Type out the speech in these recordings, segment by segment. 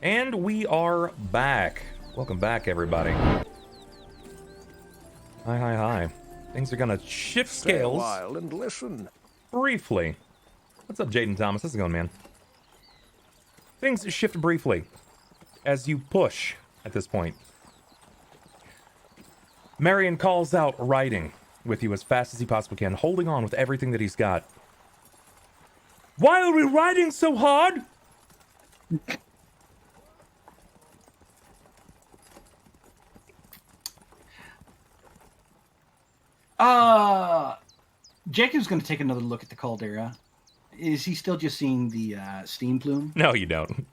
And we are back. Welcome back, everybody. Hi. Things are gonna shift scales. Stay a while and listen. Briefly. What's up, Jaden Thomas? How's it going, man? Things shift briefly as you push at this point. Marion calls out, riding with you as fast as he possibly can, holding on with everything that he's got. Why are we riding so hard? Jacob's going to take another look at the caldera. Is he still just seeing the steam plume? No, you don't.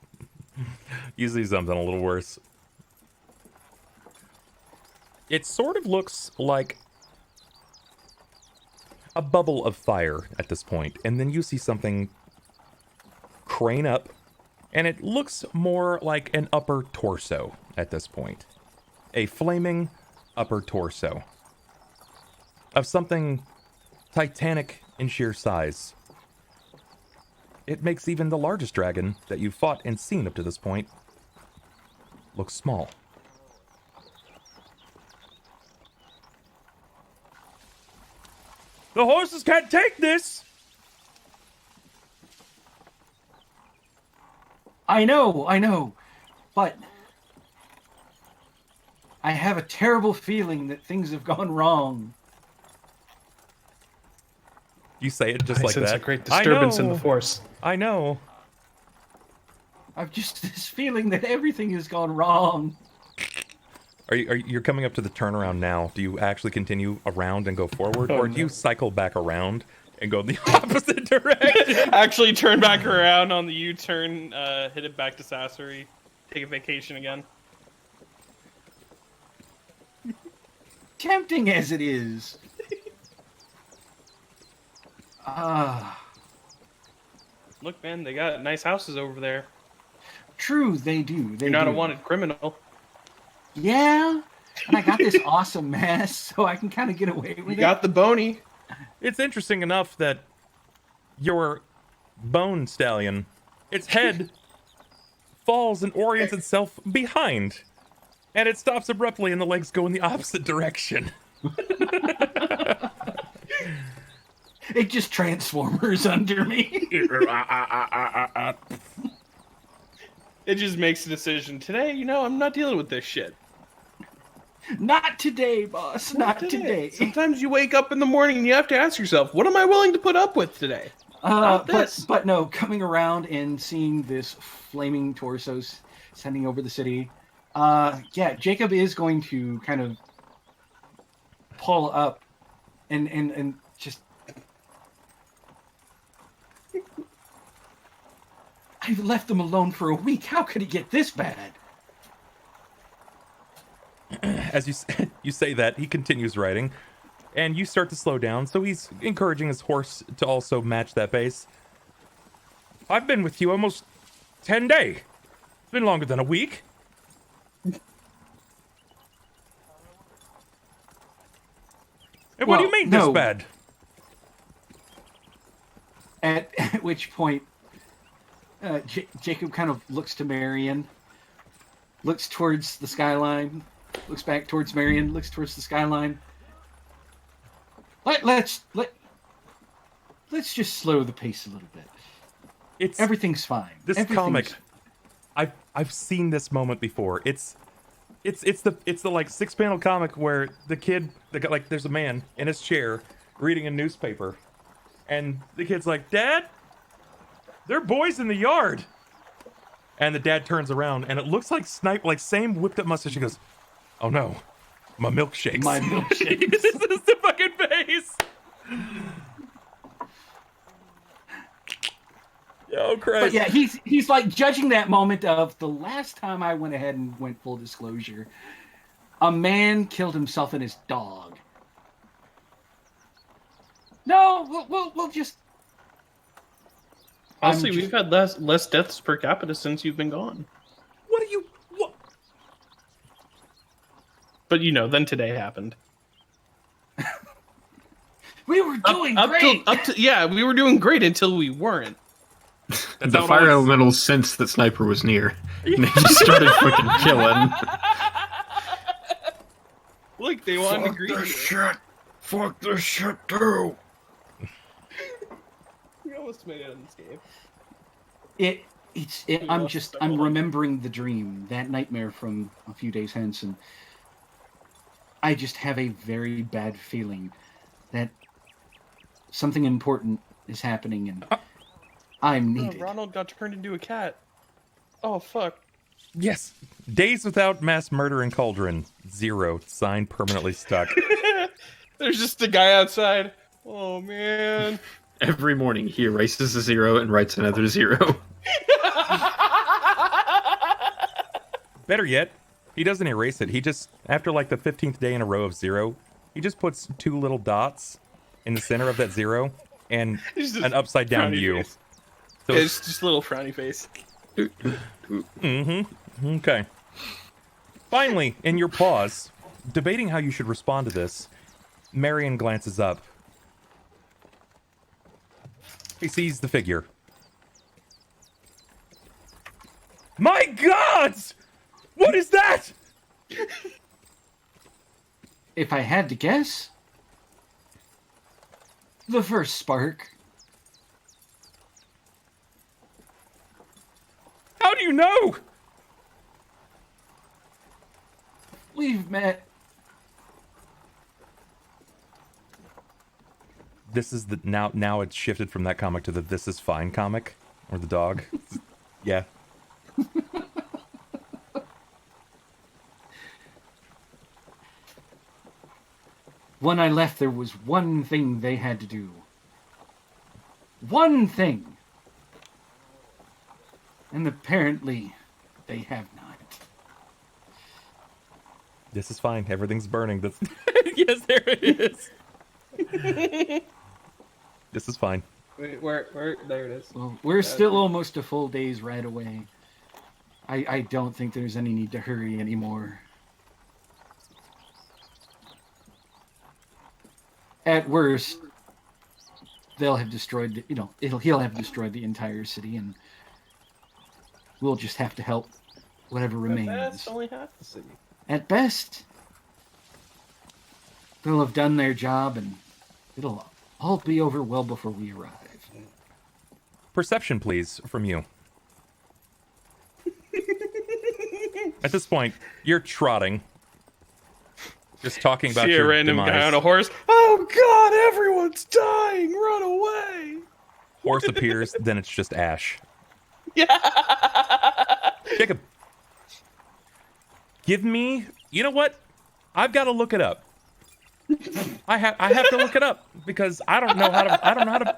You see something a little worse. It sort of looks like a bubble of fire at this point, and then you see something crane up, and it looks more like an upper torso at this point. A flaming upper torso of something Titanic in sheer size. It makes even the largest dragon that you've fought and seen up to this point look small. The horses can't take this! I know, but I have a terrible feeling that things have gone wrong. You say it just I like sense that. a great disturbance in the force. I know. I've just this feeling that everything has gone wrong. You're coming up to the turnaround now. Do you actually continue around and go forward, or do you cycle back around and go in the opposite direction? Actually turn back around on the U-turn, hit it back to Sassery, take a vacation again. Tempting as it is. Look, man, they got nice houses over there. True, they do. You're not a wanted criminal. Yeah, and I got this awesome mask, so I can kind of get away with You it. got the bony. It's interesting enough that your bone stallion, its head falls and orients itself behind, and it stops abruptly, and the legs go in the opposite direction. It just transformers under me. It just makes a decision. Today, I'm not dealing with this shit. Not today, boss. Not today. Sometimes you wake up in the morning and you have to ask yourself, what am I willing to put up with today? But no, coming around and seeing this flaming torsos sending over the city. Yeah, Jacob is going to kind of pull up and just. I've left them alone for a week. How could it get this bad? As you say that, he continues riding, and you start to slow down, so he's encouraging his horse to also match that pace. I've been with you almost 10 days. It's been longer than a week. And what do you mean this bad? At which point, Jacob kind of looks to Marion, looks towards the skyline, looks back towards Marion, looks towards the skyline. Let's just slow the pace a little bit. Everything's fine. This comic, I've seen this moment before. It's the like 6-panel comic where the kid, there's a man in his chair reading a newspaper, and the kid's like, "Dad, there are boys in the yard." And the dad turns around, and it looks like same whipped up mustache. He goes, "Oh no, my milkshakes." My milkshakes. This is the fucking face. Oh Christ! But yeah, he's like judging that moment of the last time I went ahead and went full disclosure. A man killed himself and his dog. No, we'll just. Honestly, we've had less deaths per capita since you've been gone. What? But then today happened. We were doing great. We were doing great until we weren't. That's The how it fire works. elementals sensed that Sniper was near, and they just started fucking killing. Look, they wanted to greet you. shit! Fuck this shit too! We almost made it in this game. I'm remembering the dream, that nightmare from a few days hence, and I just have a very bad feeling that something important is happening, and I'm Oh, needed. Ronald got turned into a cat. Oh, fuck. Yes. Days without mass murder in Cauldron. 0. Sign permanently stuck. There's just a guy outside. Oh, man. Every morning he erases a 0 and writes another 0. Better yet, he doesn't erase it. He just, after like the 15th day in a row of 0, he just puts 2 little dots in the center of that 0 and He's just an upside down frowny view. face. So Yeah, it's just a little frowny face. Okay. Finally, in your pause, debating how you should respond to this, Marion glances up. He sees the figure. My gods! What is that? If I had to guess, the first spark. How do you know? We've met. This is the now it's shifted from that comic to the This Is Fine comic, or the dog. Yeah. When I left, there was one thing they had to do. One thing. And apparently, they have not. This is fine. Everything's burning. This, Yes, there it is. this is fine. Wait, where? There it is. Well, we're still almost a full day's ride away. I don't think there's any need to hurry anymore. At worst, they'll have destroyed, he'll have destroyed the entire city, and we'll just have to help whatever remains. That's only half the city. At best, they'll have done their job, and it'll all be over well before we arrive. Perception, please, from you. At this point, you're trotting. Just talking about See a your random demise. guy on a horse. Oh God, everyone's dying! Run away! Horse appears, then it's just ash. Yeah. Jacob, give me. You know what? I've got to look it up. I have to look it up because I don't know how to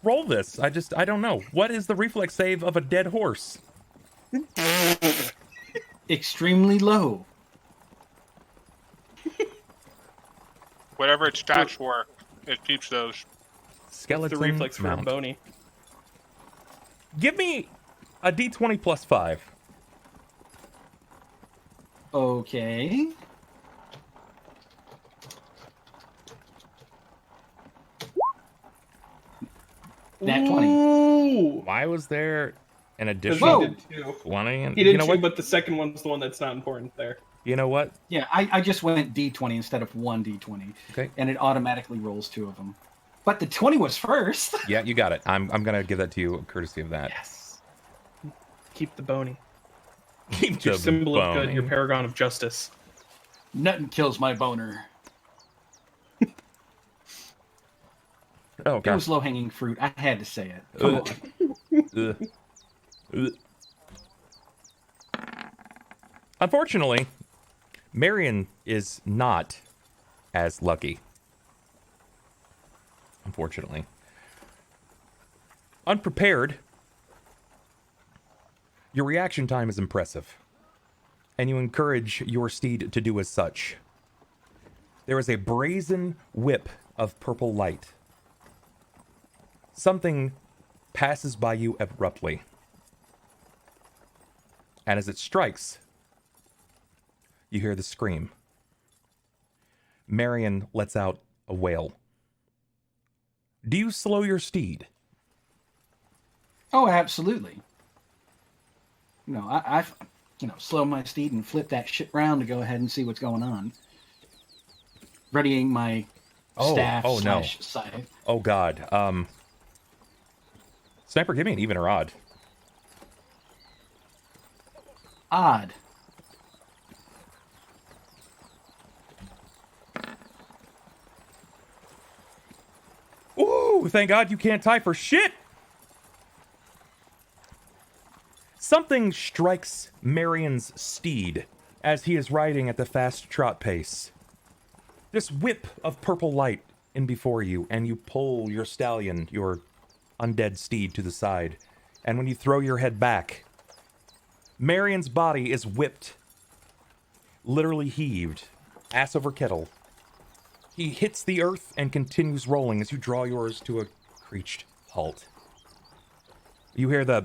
roll this. I don't know. What is the reflex save of a dead horse? Extremely low. Whatever its stats were, it keeps those. Skeleton The reflex for a mount. bony. Give me a d20 plus 5. Okay. Nat 20. Ooh. Why was there an Because additional he did two. 20? And He did you know two, what? but the second one's the one that's not important there. You know what? Yeah, I just went D20 instead of 1D20. Okay. And it automatically rolls 2 of them. But the 20 was first. Yeah, you got it. I'm gonna give that to you, courtesy of that. Yes. Keep the bony. Keep Your the symbol of good, bone. your paragon of justice. Nothing kills my boner. Oh It god. was low-hanging fruit. I had to say it. Come Ugh. on. Ugh. Ugh. Unfortunately, Marion is not as lucky. Unfortunately. Unprepared, your reaction time is impressive, and you encourage your steed to do as such. There is a brazen whip of purple light. Something passes by you abruptly. And as it strikes, you hear the scream. Marion lets out a wail. Do you slow your steed? Oh, absolutely. I slow my steed and flip that shit round to go ahead and see what's going on. Readying my staff / scythe. Oh god. Sniper, give me an even or odd. Odd. Ooh, thank God you can't tie for shit! Something strikes Marion's steed as he is riding at the fast trot pace. This whip of purple light in before you, and you pull your stallion, your undead steed, to the side. And when you throw your head back, Marion's body is whipped, literally heaved, ass over kettle. He hits the earth and continues rolling as you draw yours to a screeched halt. You hear the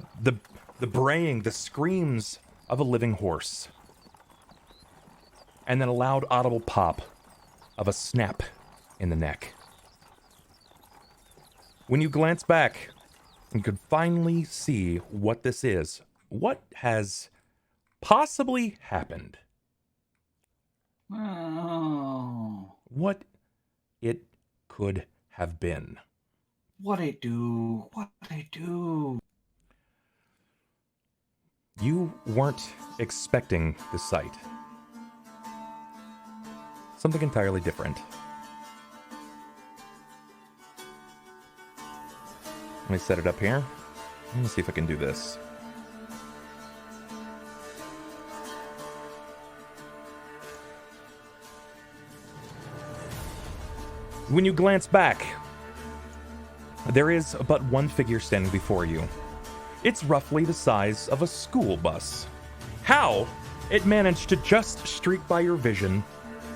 braying, the screams of a living horse. And then a loud audible pop of a snap in the neck. When you glance back, you could finally see what this is. What has possibly happened? Oh. What it could have been. What'd it do? You weren't expecting the sight. Something entirely different. Let me set it up here. Let me see if I can do this. When you glance back, there is but one figure standing before you. It's roughly the size of a school bus. How it managed to just streak by your vision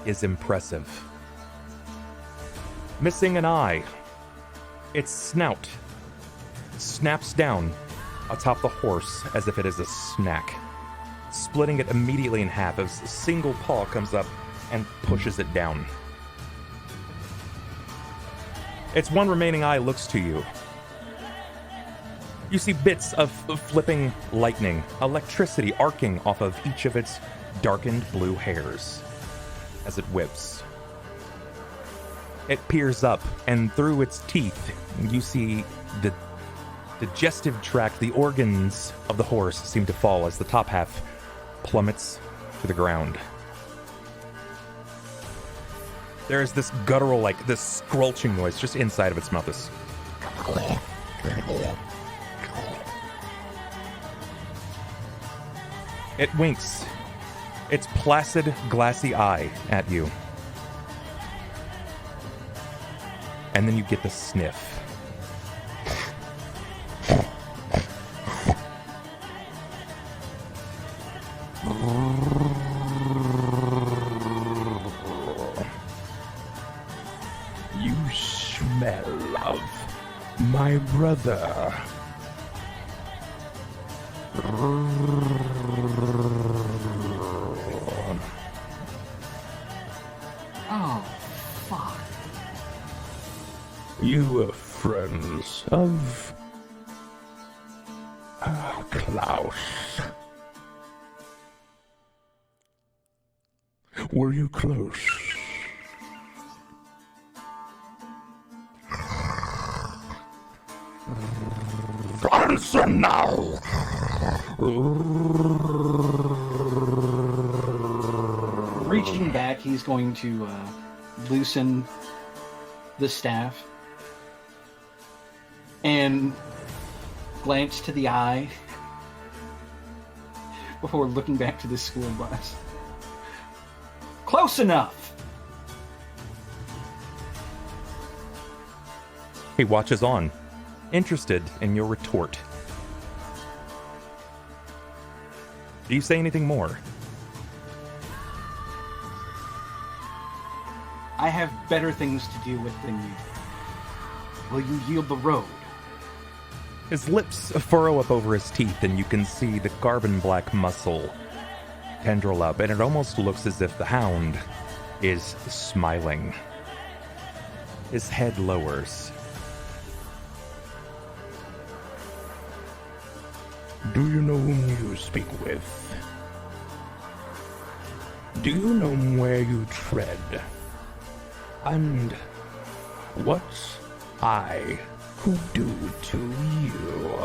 is impressive. Missing an eye, its snout snaps down atop the horse as if it is a snack, splitting it immediately in half as a single paw comes up and pushes it down. Its one remaining eye looks to you. You see bits of flipping lightning, electricity arcing off of each of its darkened blue hairs as it whips. It peers up, and through its teeth, you see the digestive tract, the organs of the horse seem to fall as the top half plummets to the ground. There is this guttural, this squelching noise just inside of its mouth. This. It winks its placid, glassy eye at you. And then you get the sniff. You smell of my brother. Oh, fuck. You were friends of Klaus. Were you close? Answer now! Reaching back, he's going to loosen the staff and glance to the eye before looking back to the school bus. Close enough! He watches on, interested in your retort. Do you say anything more? I have better things to deal with than you. Will you yield the road? His lips furrow up over his teeth, and you can see the carbon black muscle tendril up, and it almost looks as if the hound is smiling. His head lowers. Do you know whom you speak with? Do you know where you tread? And what I could do to you?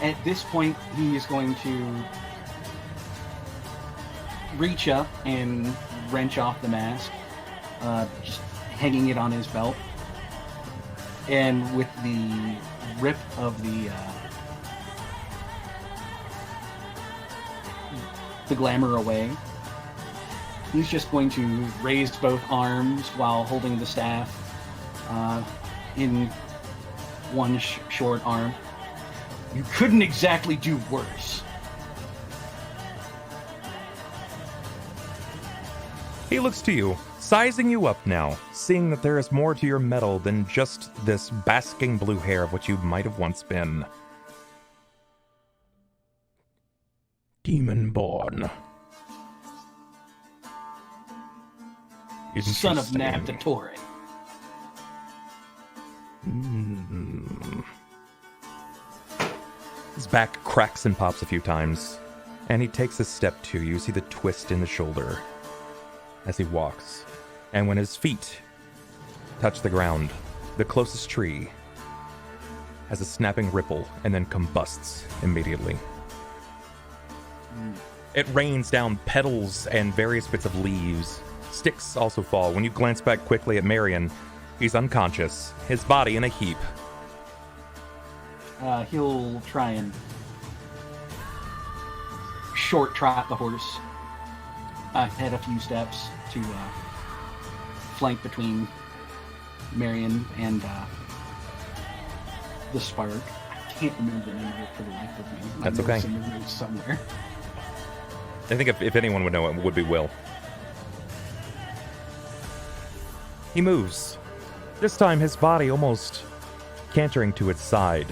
At this point, he is going to reach up and wrench off the mask, just hanging it on his belt. And with the rip of the glamour away, he's just going to raise both arms while holding the staff in one short arm. You couldn't exactly do worse. He looks to you, sizing you up now, seeing that there is more to your metal than just this basking blue hair of what you might have once been. Demon-born. Son of Naptatore. His back cracks and pops a few times, and he takes a step to you. See the twist in the shoulder as he walks. And when his feet touch the ground, the closest tree has a snapping ripple and then combusts immediately. It rains down petals and various bits of leaves. Sticks also fall. When you glance back quickly at Marion, he's unconscious, his body in a heap. He'll try and short trot the horse ahead a few steps to flank between Marion and the Spark. I can't remember the name of it for the life of me. That's okay. It's in the notes somewhere. I think if anyone would know, it would be Will. He moves. This time his body almost cantering to its side,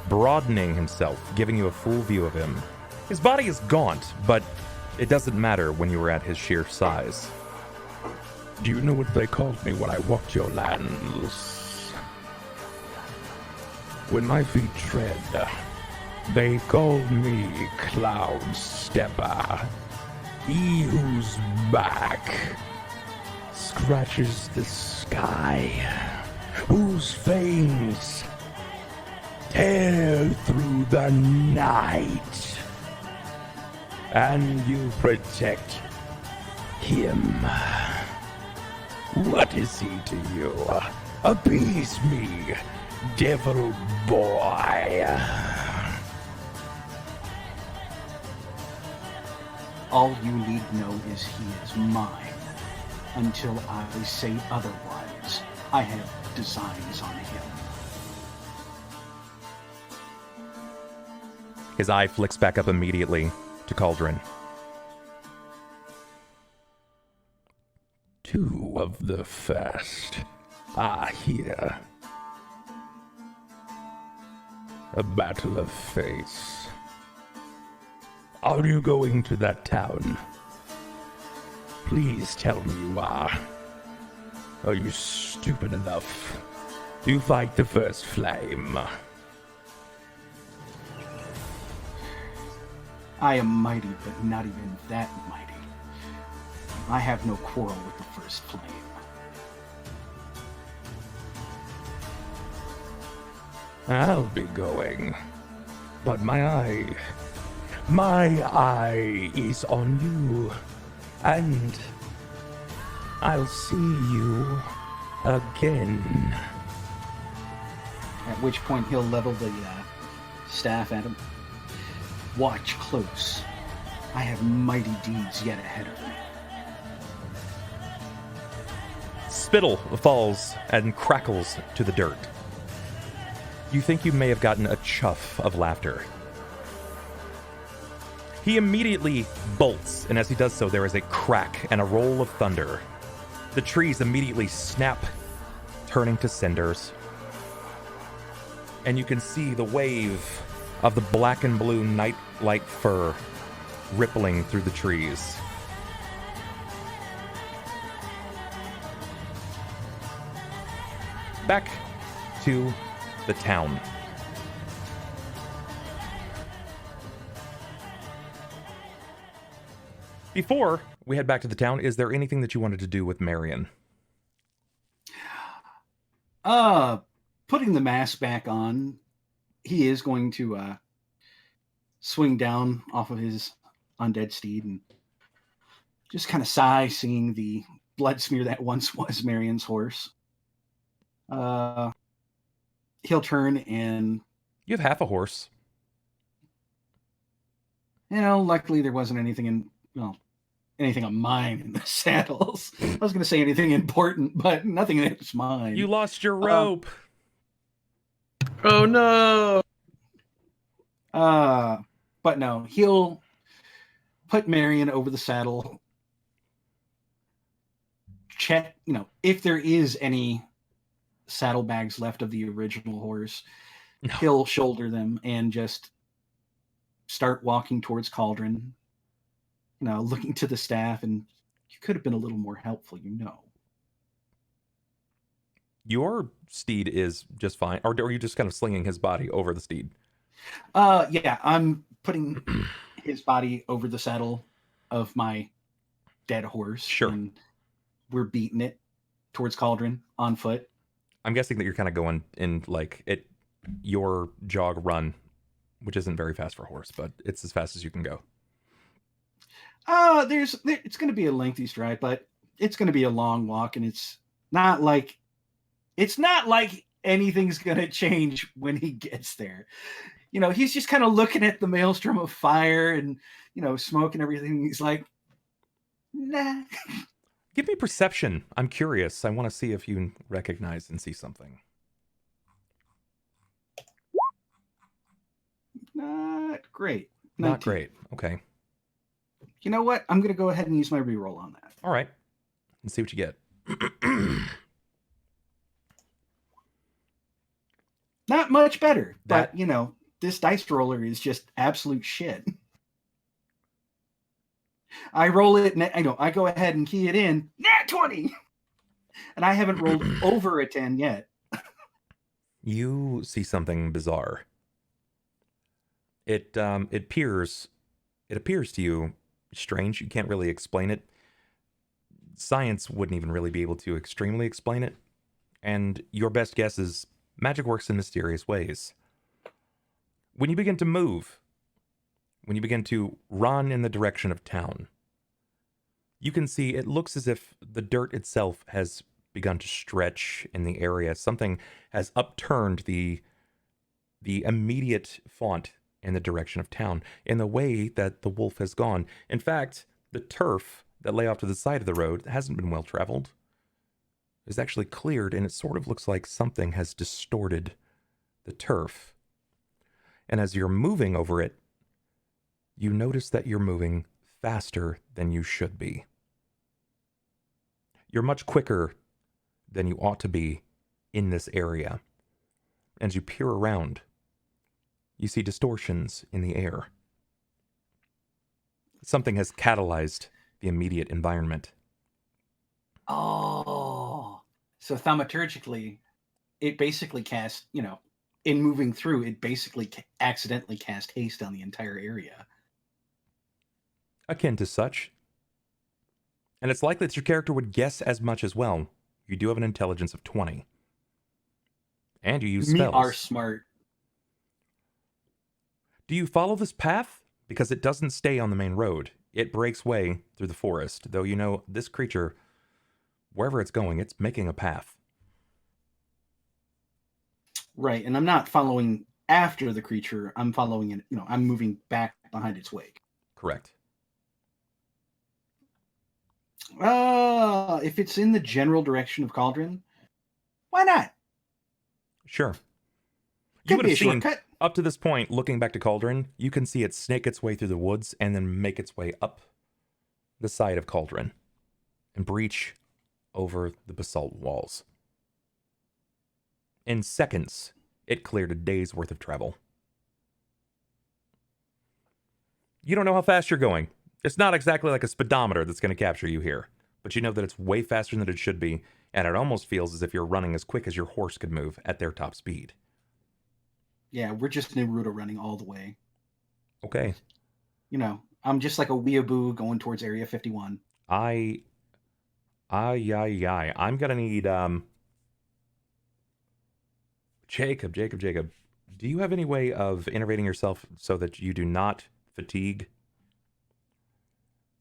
broadening himself, giving you a full view of him. His body is gaunt, but it doesn't matter when you are at his sheer size. Do you know what they called me when I walked your lands? When my feet tread, they called me Cloud Stepper. He whose back scratches the sky, whose fangs tear through the night, and you protect him. What is he to you? Appease me, devil boy. All you need know is he is mine. Until I say otherwise, I have designs on him. His eye flicks back up immediately to Cauldron. Two of the first are here. A battle of fates. Are you going to that town? Please tell me you are. Are you stupid enough to fight the first flame? I am mighty, but not even that mighty. I have no quarrel with the first flame. I'll be going, but my eye is on you, and I'll see you again. At which point he'll level the staff at him. Watch close. I have mighty deeds yet ahead of me. Spittle falls and crackles to the dirt. You think you may have gotten a chuff of laughter. He immediately bolts, and as he does so, there is a crack and a roll of thunder. The trees immediately snap, turning to cinders. And you can see the wave of the black and blue nightlight fur rippling through the trees. back to the town. Before we head back to the town, is there anything that you wanted to do with Marion? Putting the mask back on, he is going to swing down off of his undead steed and just kind of sigh, seeing the blood smear that once was Marion's horse. He'll turn and... You have half a horse. Luckily there wasn't anything of mine in the saddles. I was going to say anything important, but nothing that's mine. You lost your rope. Oh no! But no, he'll put Marion over the saddle. Check, if there is any saddlebags left of the original horse, No. He'll shoulder them and just start walking towards Cauldron. Looking to the staff, and you could have been a little more helpful, Your steed is just fine. Or are you just kind of slinging his body over the steed? Yeah, I'm putting his body over the saddle of my dead horse. Sure. And we're beating it towards Cauldron on foot. I'm guessing that you're kind of going in your jog run, which isn't very fast for a horse, but it's as fast as you can go. It's going to be a lengthy stride, but it's going to be a long walk, and it's not like anything's going to change when he gets there. He's just kind of looking at the maelstrom of fire and, smoke and everything. He's like, nah. Give me perception. I'm curious. I want to see if you recognize and see something. Not great. Not 19. great. Okay. You know what? I'm going to go ahead and use my reroll on that. All right. Let's see what you get. Not much better, but this dice roller is just absolute shit. I roll it, and I go ahead and key it in. Nat 20! And I haven't rolled over a 10 yet. You see something bizarre. It appears to you strange. You can't really explain it. Science wouldn't even really be able to extremely explain it. And your best guess is magic works in mysterious ways. When you begin to move, when you begin to run in the direction of town, you can see it looks as if the dirt itself has begun to stretch in the area. Something has upturned the immediate font in the direction of town in the way that the wolf has gone. In fact, the turf that lay off to the side of the road hasn't been well traveled. It's actually cleared, and it sort of looks like something has distorted the turf. And as you're moving over it, you notice that you're moving faster than you should be. You're much quicker than you ought to be in this area. As you peer around, you see distortions in the air. Something has catalyzed the immediate environment. Oh. So thaumaturgically, it basically cast, in moving through, it basically accidentally cast haste on the entire area. Akin to such. And it's likely that your character would guess as much as well. You do have an intelligence of 20. And you use spells. Me are smart. Do you follow this path? Because it doesn't stay on the main road. It breaks way through the forest. Though this creature, wherever it's going, it's making a path. Right, and I'm not following after the creature. I'm following it, I'm moving back behind its wake. Correct. If it's in the general direction of Cauldron, why not? Sure. Could You would be a have seen, shortcut. up to this point, looking back to Cauldron, you can see it snake its way through the woods and then make its way up the side of Cauldron and breach over the basalt walls. In seconds, it cleared a day's worth of travel. You don't know how fast you're going. It's not exactly like a speedometer that's going to capture you here, but you know that it's way faster than it should be, And it almost feels as if you're running as quick as your horse could move at their top speed. Yeah, we're just Naruto running all the way. Okay. You know, I'm just like a weeaboo going towards Area 51. I'm gonna need Jacob. Do you have any way of innervating yourself so that you do not fatigue?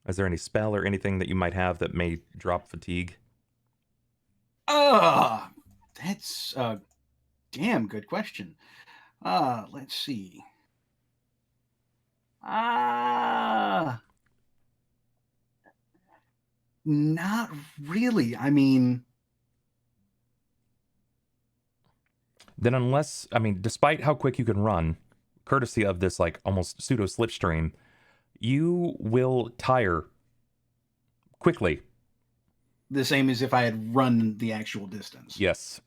Is there any spell or anything that you might have that may drop fatigue? That's a damn good question. Let's see. Not really. I mean, Then despite how quick you can run, courtesy of this like almost pseudo slipstream, you will tire quickly. the same as if I had run the actual distance. Yes.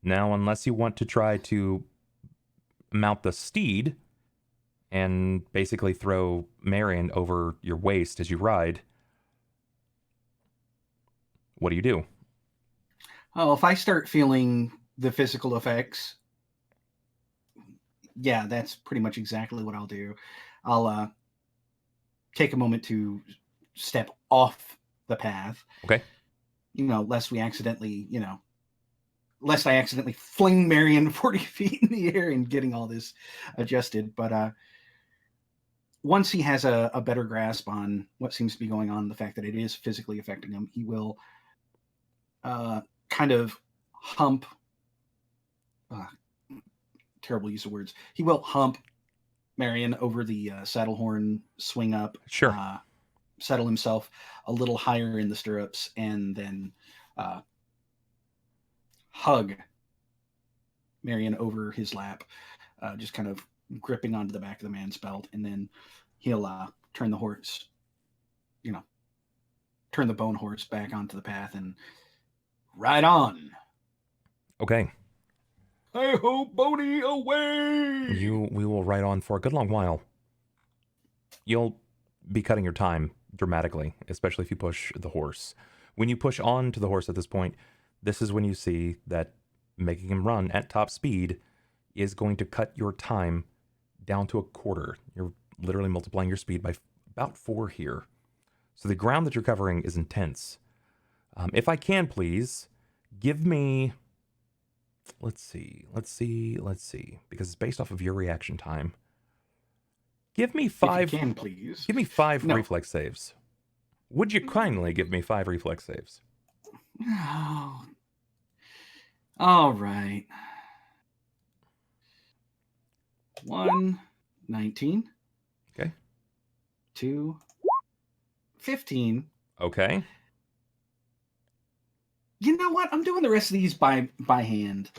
Now, unless you want to try to mount the steed and basically throw Marion over your waist as you ride, what do you do? Oh, if I start feeling the physical effects, yeah, that's pretty much exactly what I'll do. I'll take a moment to step off the path. Okay. Lest I accidentally fling Marion 40 feet in the air and getting all this adjusted. But once he has a better grasp on what seems to be going on, the fact that it is physically affecting him, he will kind of hump. Terrible use of words. He will hump Marion over the saddle horn, swing up, Sure. settle himself a little higher in the stirrups, and then hug Marion over his lap, just kind of gripping onto the back of the man's belt, and then he'll turn the horse, turn the bone horse back onto the path and ride on. Okay. Hey ho, Boney, away! We will ride on for a good long while. You'll be cutting your time dramatically, especially if you push the horse. When you push on to the horse at this point, this is when you see that making him run at top speed is going to cut your time down to a quarter. You're literally multiplying your speed by about 4 here. So the ground that you're covering is intense. If I can, please, give me... Let's see. Because it's based off of your reaction time. Give me 5... If you can, please. Give me 5 No. reflex saves. Would you kindly give me 5 reflex saves? Oh. All right. 1, 19. Okay. 2, 15. Okay. You know what? I'm doing the rest of these by hand.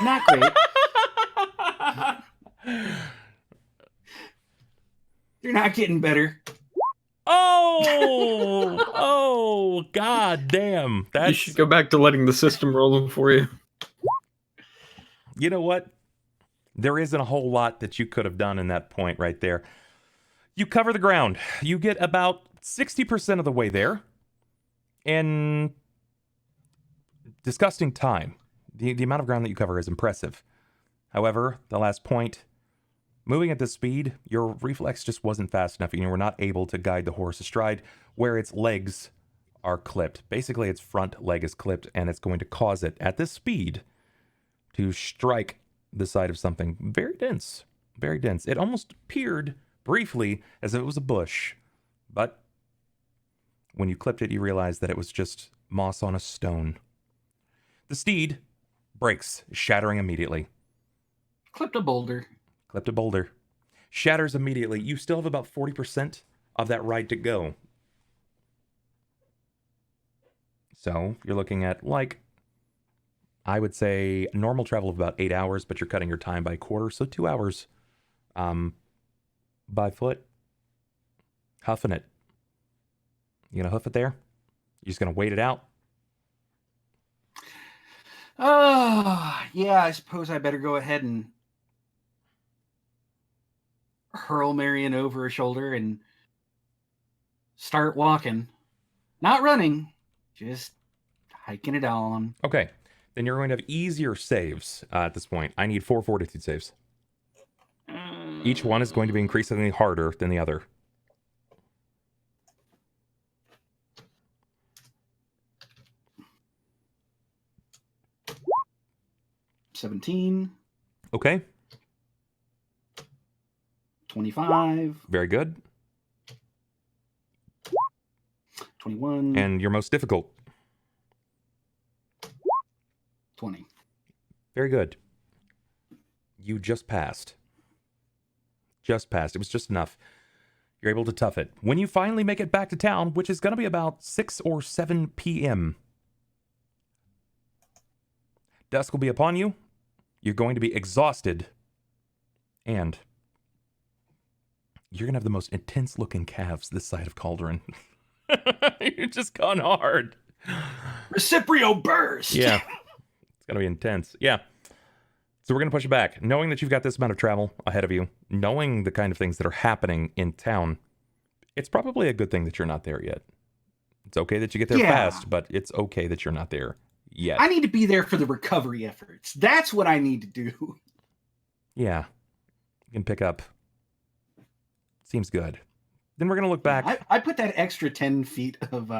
Not great. You're not getting better. Oh, god damn. You should go back to letting the system roll them for you. You know what? There isn't a whole lot that you could have done in that point right there. You cover the ground. You get about 60% of the way there. And disgusting time. The amount of ground that you cover is impressive. However, the last point, moving at this speed, your reflex just wasn't fast enough and you were not able to guide the horse astride where its legs are clipped. Basically, its front leg is clipped and it's going to cause it, at this speed, to strike the side of something very dense. Very dense. It almost appeared briefly as if it was a bush, but when you clipped it, you realized that it was just moss on a stone. The steed breaks, shattering immediately. Clipped a boulder. Clipped a boulder. Shatters immediately. You still have about 40% of that ride to go. So you're looking at, like, I would say normal travel of about 8 hours, but you're cutting your time by a quarter, so 2 hours by foot. Huffing it. You gonna hoof it there? You just gonna wait it out? Yeah, I suppose I better go ahead and hurl Marion over her shoulder and start walking. Not running, just hiking it on. Okay. Then you're going to have easier saves at this point. I need 4 fortitude saves. Each one is going to be increasingly harder than the other. $17. Okay. 25. Very good. 21. And your most difficult. 20. Very good. You just passed. Just passed. It was just enough. You're able to tough it. When you finally make it back to town, which is going to be about 6 or 7 p.m., dusk will be upon you. You're going to be exhausted. And you're going to have the most intense-looking calves this side of Cauldron. You've just gone hard. Reciprio burst! Yeah. It's going to be intense. Yeah. So we're going to push it back. Knowing that you've got this amount of travel ahead of you, knowing the kind of things that are happening in town, it's probably a good thing that you're not there yet. It's okay that you get there fast, but it's okay that you're not there yet. I need to be there for the recovery efforts. That's what I need to do. Yeah. You can pick up. Seems good. Then we're going to look back. I put that extra 10 feet of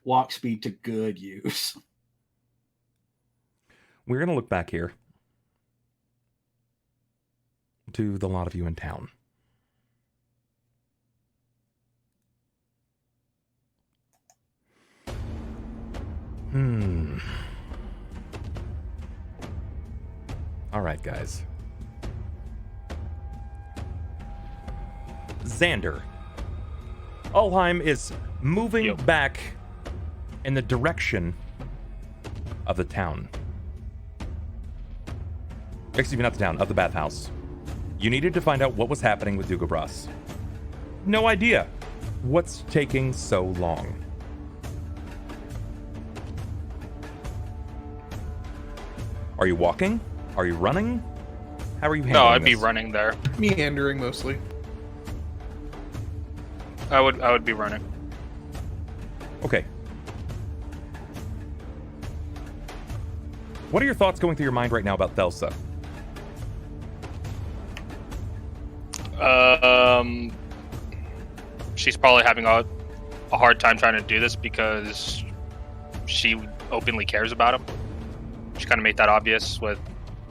walk speed to good use. We're going to look back here to the lot of you in town. All right, guys. Xander. Ulhime is moving back in the direction of the town. Excuse me, not the town, of the bathhouse. You needed to find out what was happening with Dugobras. No idea. What's taking so long? Are you walking? Are you running? How are you handling No, I'd be this? running there. Meandering mostly. I would be running. Okay. What are your thoughts going through your mind right now about Thelsa? She's probably having a hard time trying to do this because she openly cares about him. She kind of made that obvious with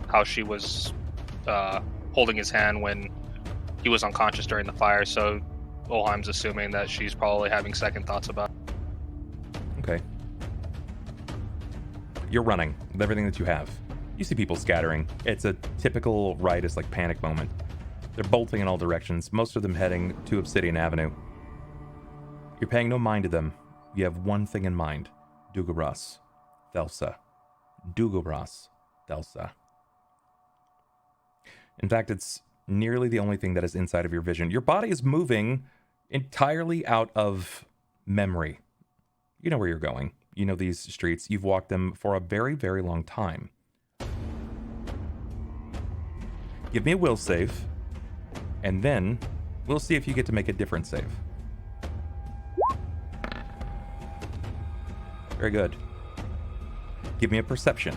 how she was holding his hand when he was unconscious during the fire. So Ulhime's assuming that she's probably having second thoughts about it. Okay. You're running with everything that you have. You see people scattering. It's a typical riotous, like, panic moment. They're bolting in all directions, most of them heading to Obsidian Avenue. You're paying no mind to them. You have one thing in mind. Dugobras. Thelsa. Dugobras. Thelsa. In fact, it's nearly the only thing that is inside of your vision. Your body is moving entirely out of memory. You know where you're going. You know these streets. You've walked them for a very, very long time. Give me a will save, and then we'll see if you get to make a different save. Very good. Give me a perception.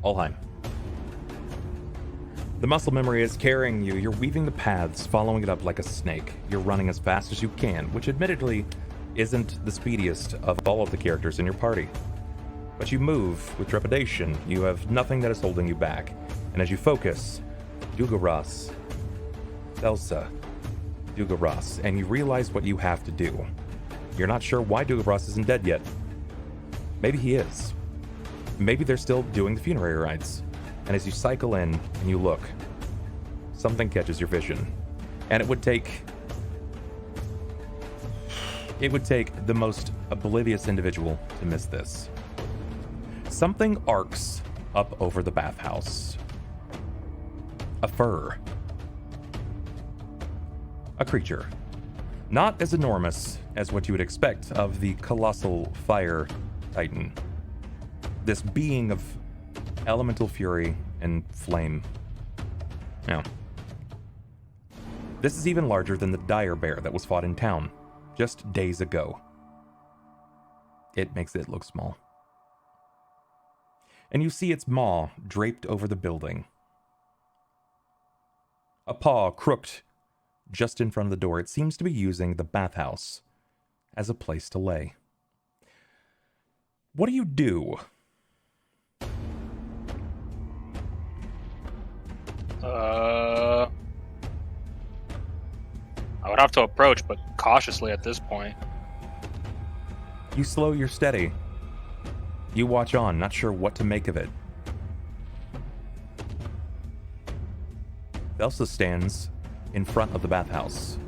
Ulhime. The muscle memory is carrying you. You're weaving the paths, following it up like a snake. You're running as fast as you can, which admittedly isn't the speediest of all of the characters in your party. But you move with trepidation. You have nothing that is holding you back. And as you focus, Dugobras, Thelsa, Dugobras, and you realize what you have to do. You're not sure why Dugobras isn't dead yet. Maybe he is. Maybe they're still doing the funerary rites. And as you cycle in and you look, something catches your vision. And it would take the most oblivious individual to miss this. Something arcs up over the bathhouse. A fur. A creature. Not as enormous as what you would expect of the colossal fire titan. This being of Elemental Fury and Flame. Now, this is even larger than the dire bear that was fought in town just days ago. It makes it look small. And you see its maw draped over the building. A paw crooked just in front of the door. It seems to be using the bathhouse as a place to lay. What do you do? I would have to approach, but cautiously at this point. You slow your steady. You watch on, not sure what to make of it. Thelsa stands in front of the bathhouse.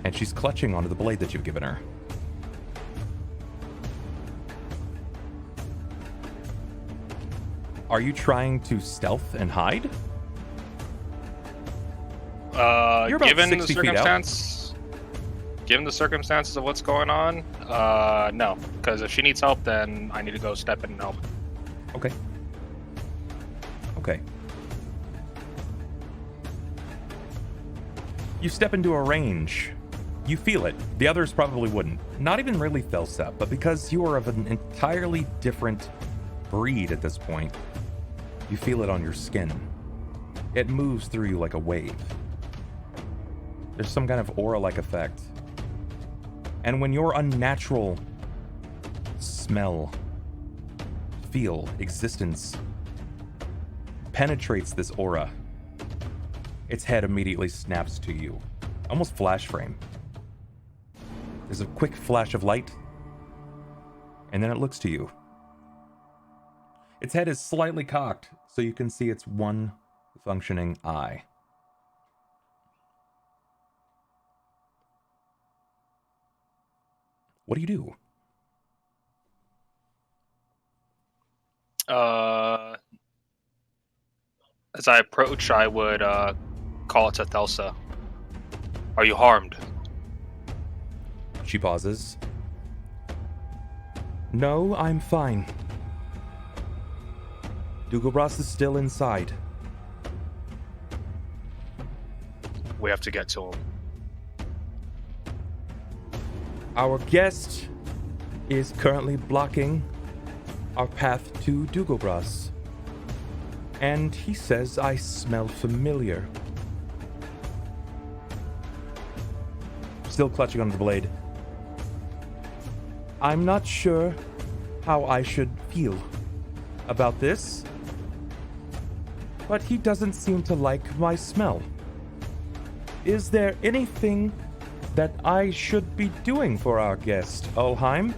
And she's clutching onto the blade that you've given her. Are you trying to stealth and hide? You're about Given the 60 feet out. given the circumstances of what's going on, no. Because if she needs help, then I need to go step in and help. Okay. Okay. You step into a range. You feel it. The others probably wouldn't. Not even really Thelsa, but because you are of an entirely different breed at this point, you feel it on your skin. It moves through you like a wave. There's some kind of aura-like effect. And when your unnatural smell, feel, existence penetrates this aura, its head immediately snaps to you. Almost flash frame. There's a quick flash of light, and then it looks to you. Its head is slightly cocked, so you can see its one functioning eye. What do you do? As I approach, I would call it to Thelsa. Are you harmed? She pauses. No, I'm fine. Dugobras is still inside. We have to get to him. Our guest is currently blocking our path to Dugobras. And he says I smell familiar. Still clutching onto the blade. I'm not sure how I should feel about this, but he doesn't seem to like my smell. Is there anything that I should be doing for our guest, Ulhime?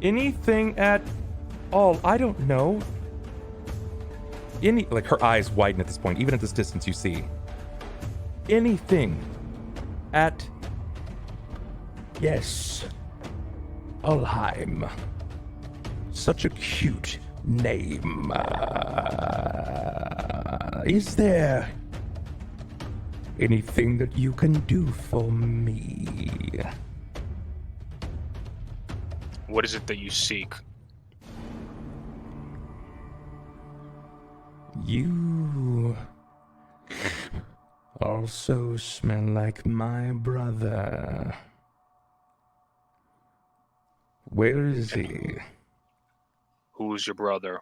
Anything at all? I don't know. Like her eyes widen at this point, even at this distance you see. Anything at... Yes. Ulhime. Such a cute name. Is there anything that you can do for me? What is it that you seek? You also smell like my brother. Where is he? Who's your brother?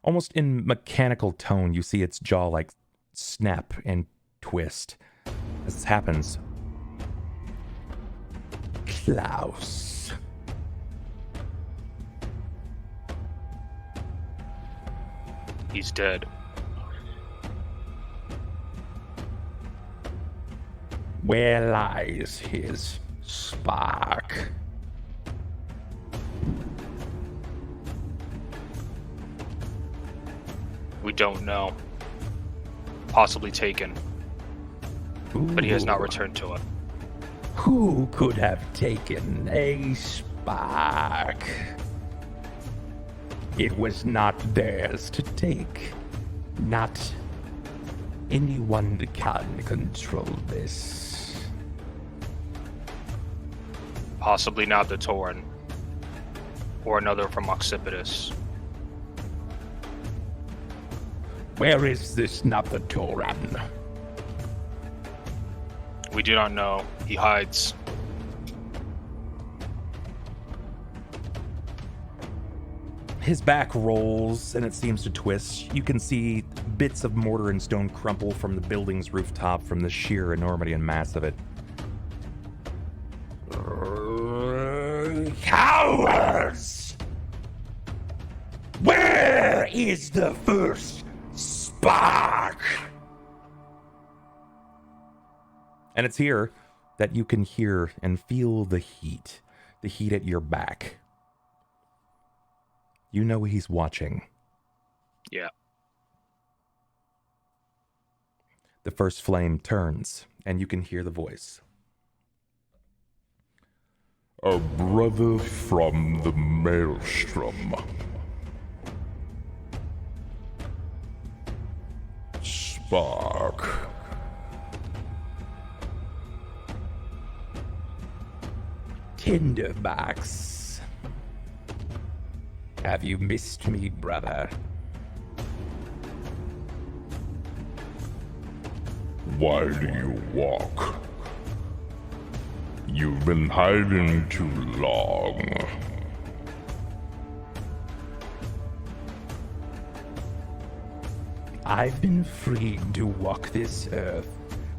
Almost in mechanical tone, you see its jaw like snap and twist. As this happens, Klaus. He's dead. Where lies his spark? We don't know. Possibly taken. But he has not returned to us. Who could have taken a spark? It was not theirs to take. Not anyone can control this. Possibly not the Torn. or another from Occipitus. Where is this Napatoran? We do not know. He hides. His back rolls and it seems to twist. You can see bits of mortar and stone crumple from the building's rooftop from the sheer enormity and mass of it. Cowards! Where is the first spark? And it's here that you can hear and feel the heat at your back. You know he's watching. Yeah. The first flame turns, and you can hear the voice. A brother from the Maelstrom. Spark. Tinderbox. Have you missed me, brother? Why do you walk? You've been hiding too long. I've been freed to walk this earth,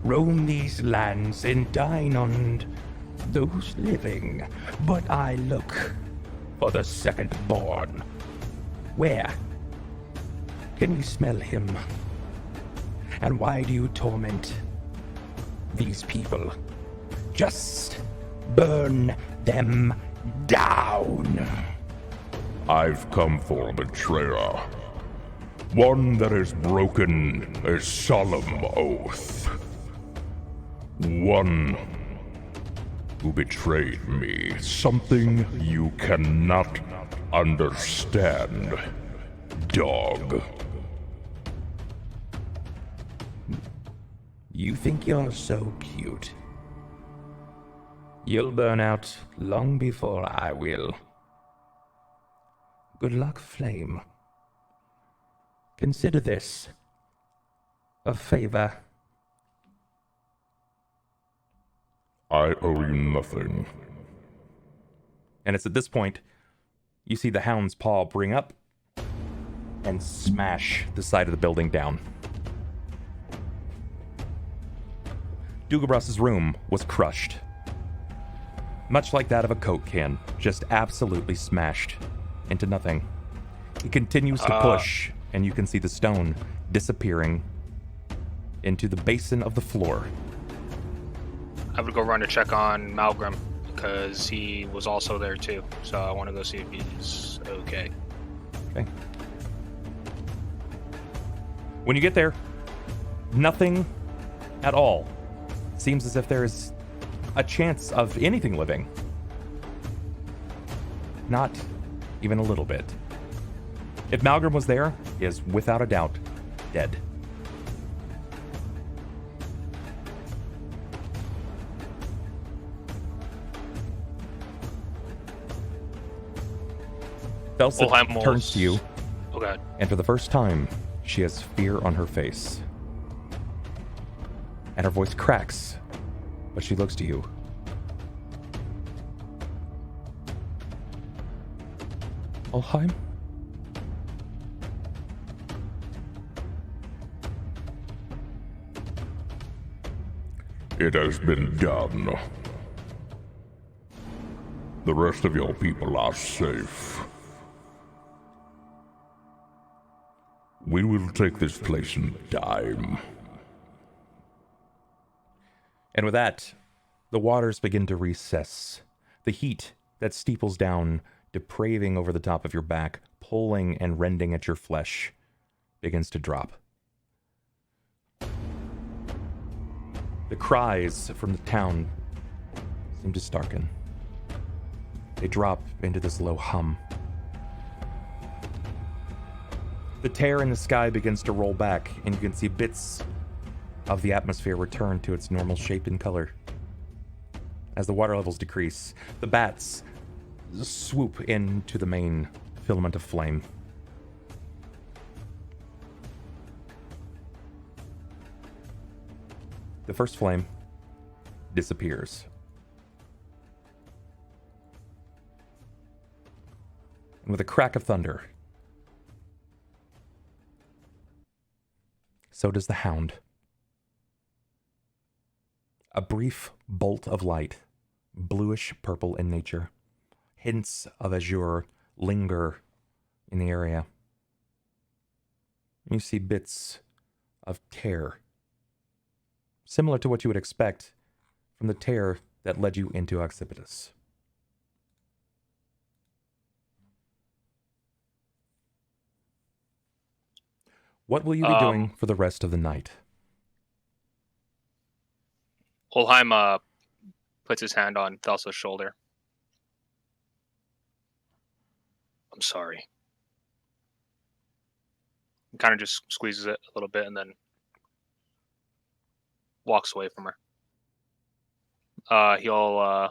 roam these lands, and dine on those living. But I look for the second born. Where? Can you smell him? And why do you torment these people? Just burn them down. I've come for a betrayer. One that has broken a solemn oath. One who betrayed me. Something you cannot understand, dog. You think you're so cute? You'll burn out long before I will. Good luck, Flame. Consider this a favor. I owe you nothing. And it's at this point you see the hound's paw bring up and smash the side of the building down. Dugabras's room was crushed. Much like that of a Coke can, just absolutely smashed into nothing. He continues to push, and you can see the stone disappearing into the basin of the floor. I would go run to check on Malgrim because he was also there too. So I want to go see if he's okay. Okay. When you get there, nothing at all. Seems as if there is a chance of anything living. Not even a little bit. If Malgrim was there, he is without a doubt dead. Thelsa Ulhime turns to you, Oh god. and for the first time, she has fear on her face. And her voice cracks, but she looks to you. Ulhime? It has been done. The rest of your people are safe. We will take this place in time. And with that, the waters begin to recess. The heat that steeples down, depraving over the top of your back, pulling and rending at your flesh, begins to drop. The cries from the town seem to starken. They drop into this low hum. The tear in the sky begins to roll back, and you can see bits of the atmosphere return to its normal shape and color. As the water levels decrease, the bats swoop into the main filament of flame. The first flame disappears. And with a crack of thunder, so does the hound. A brief bolt of light, bluish purple in nature. Hints of azure linger in the area. You see bits of tear, similar to what you would expect from the tear that led you into Occipitus. What will you be doing for the rest of the night? Ulhime puts his hand on Thelsa's shoulder. I'm sorry. He kind of just squeezes it a little bit and then walks away from her. He'll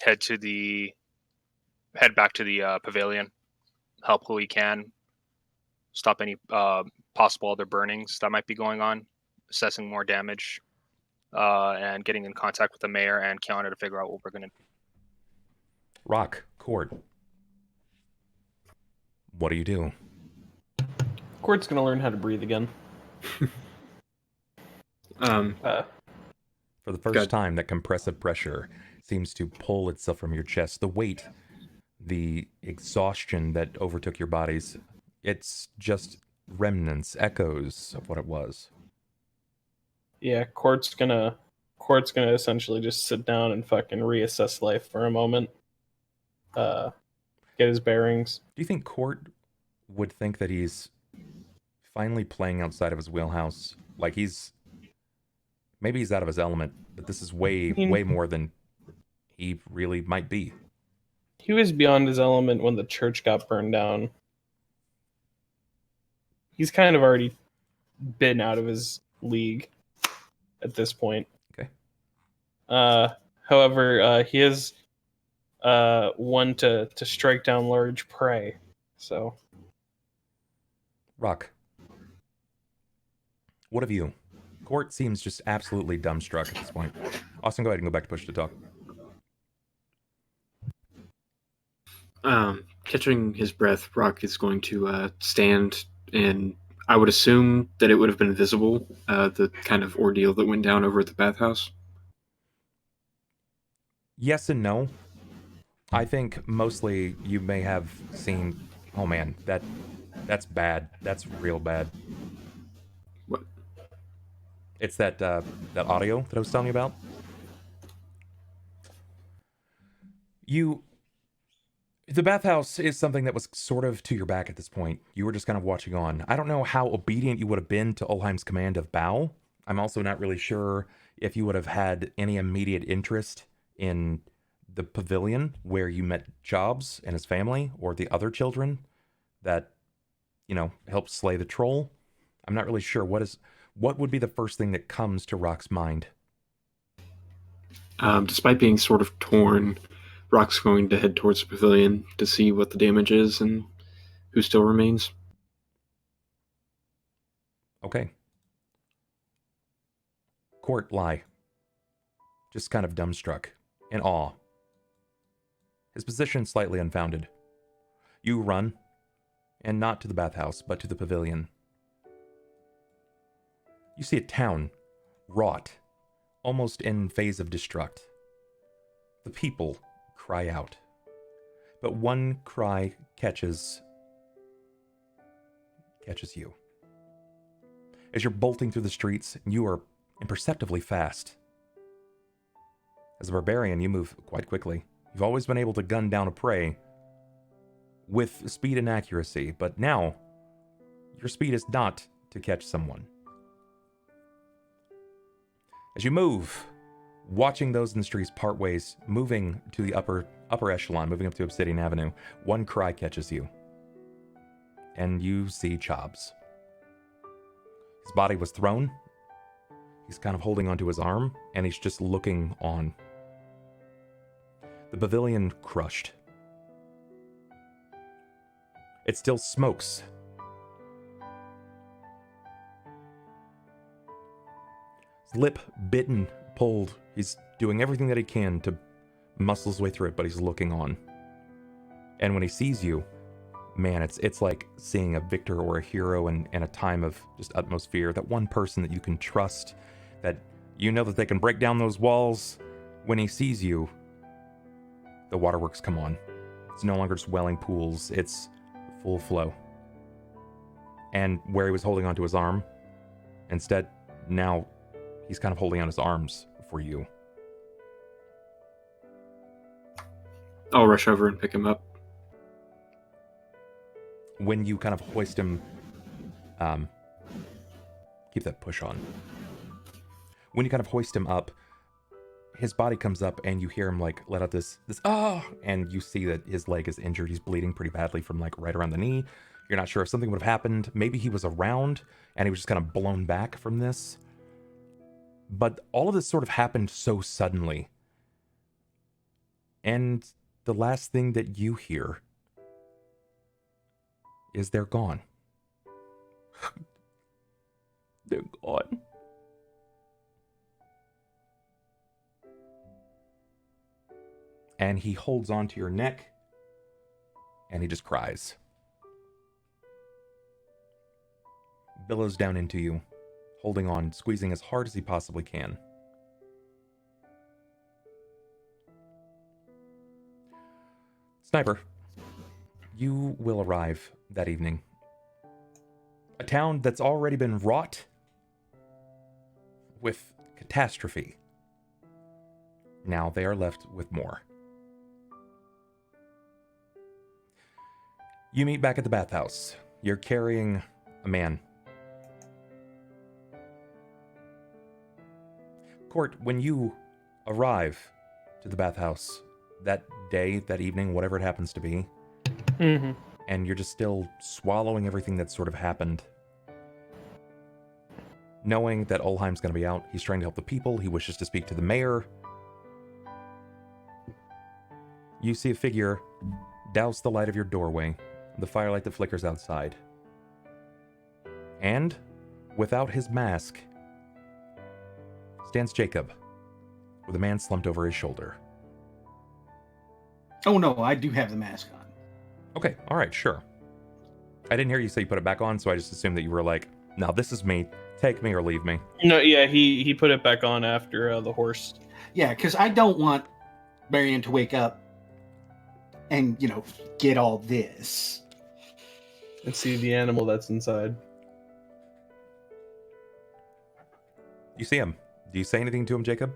head back to the pavilion, help who he can, stop any possible other burnings that might be going on, assessing more damage, and getting in contact with the mayor and Kiana to figure out what we're going to do. Rahk, Cort. What do you do? Cort's gonna learn how to breathe again. For the first time, that compressive pressure seems to pull itself from your chest. The weight, the exhaustion that overtook your bodies, it's just remnants, echoes of what it was. Yeah, Cort's gonna essentially just sit down and fucking reassess life for a moment. Get his bearings. Do you think Cort would think that he's finally playing outside of his wheelhouse? Like maybe he's out of his element, but this is way more than he really might be. He was beyond his element when the church got burned down. He's kind of already been out of his league at this point. Okay. However, he is one to strike down large prey. So, Rahk, what of you? Cort seems just absolutely dumbstruck at this point. Austin, go ahead and go back to push to talk. Catching his breath, Rahk is going to stand, and I would assume that it would have been visible, the kind of ordeal that went down over at the bathhouse. Yes and no. I think mostly you may have seen, oh man, that's bad. That's real bad. What? It's that audio that I was telling you about. The bathhouse is something that was sort of to your back at this point. You were just kind of watching on. I don't know how obedient you would have been to Ulhime's command of bow. I'm also not really sure if you would have had any immediate interest in the pavilion where you met Jobs and his family, or the other children that, helped slay the troll. I'm not really sure. What would be the first thing that comes to Rahk's mind? Despite being sort of torn, Rahk's going to head towards the pavilion to see what the damage is and who still remains. Okay. Cort lie. Just kind of dumbstruck, in awe. His position slightly unfounded. You run, and not to the bathhouse, but to the pavilion. You see a town, wrought, almost in phase of destruct. The people cry out. But one cry catches you. As you're bolting through the streets, you are imperceptibly fast. As a barbarian, you move quite quickly. You've always been able to gun down a prey with speed and accuracy, but now your speed is not to catch someone. As you move, watching those in the streets part ways, moving to the upper echelon, moving up to Obsidian Avenue, one cry catches you. And you see Jobs. His body was thrown. He's kind of holding onto his arm, and he's just looking on. The pavilion crushed. It still smokes. His lip bitten, pulled. He's doing everything that he can to muscle his way through it, but he's looking on. And when he sees you, man, it's like seeing a victor or a hero in a time of just utmost fear. That one person that you can trust, that you know that they can break down those walls. When he sees you, the waterworks come on. It's no longer just welling pools, it's full flow. And where he was holding onto his arm, instead, now he's kind of holding out his arms for you. I'll rush over and pick him up. When you kind of hoist him, keep that push on. When you kind of hoist him up, his body comes up and you hear him like let out this and you see that his leg is injured. He's bleeding pretty badly from like right around the knee. You're not sure if something would have happened. Maybe he was around and he was just kind of blown back from this. But all of this sort of happened so suddenly. And the last thing that you hear is they're gone. They're gone. And he holds onto your neck and he just cries. Billows down into you, holding on, squeezing as hard as he possibly can. Sniper, you will arrive that evening. A town that's already been wrought with catastrophe. Now they are left with more. You meet back at the bathhouse. You're carrying a man. Cort, when you arrive to the bathhouse that day, that evening, whatever it happens to be, and you're just still swallowing everything that's sort of happened, knowing that Ulhime's going to be out, he's trying to help the people, he wishes to speak to the mayor. You see a figure douse the light of your doorway, the firelight that flickers outside. And, without his mask, stands Jakob, with a man slumped over his shoulder. Oh no, I do have the mask on. Okay, alright, sure. I didn't hear you say you put it back on, so I just assumed that you were like, no, this is me, take me or leave me. No, yeah, he put it back on after the horse. Yeah, because I don't want Marion to wake up and, get all this. And see the animal that's inside. You see him. Do you say anything to him, Jakob?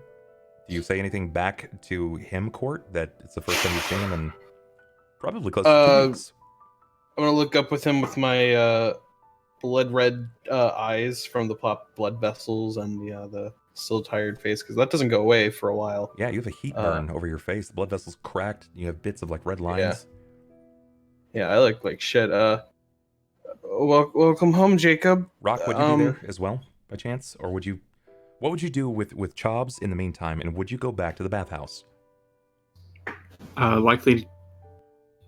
Do you say anything back to him, Cort, that it's the first time you've seen him in probably close to 2 weeks? I'm gonna look up with him with my blood red eyes from the pop blood vessels and the still tired face, because that doesn't go away for a while. Yeah, you have a heat burn over your face. The blood vessel's cracked. You have bits of like red lines. Yeah, I look like shit. Welcome home, Jakob. Rahk, would you be there as well, by chance? Or would you... What would you do with Chobs in the meantime, and would you go back to the bathhouse? Likely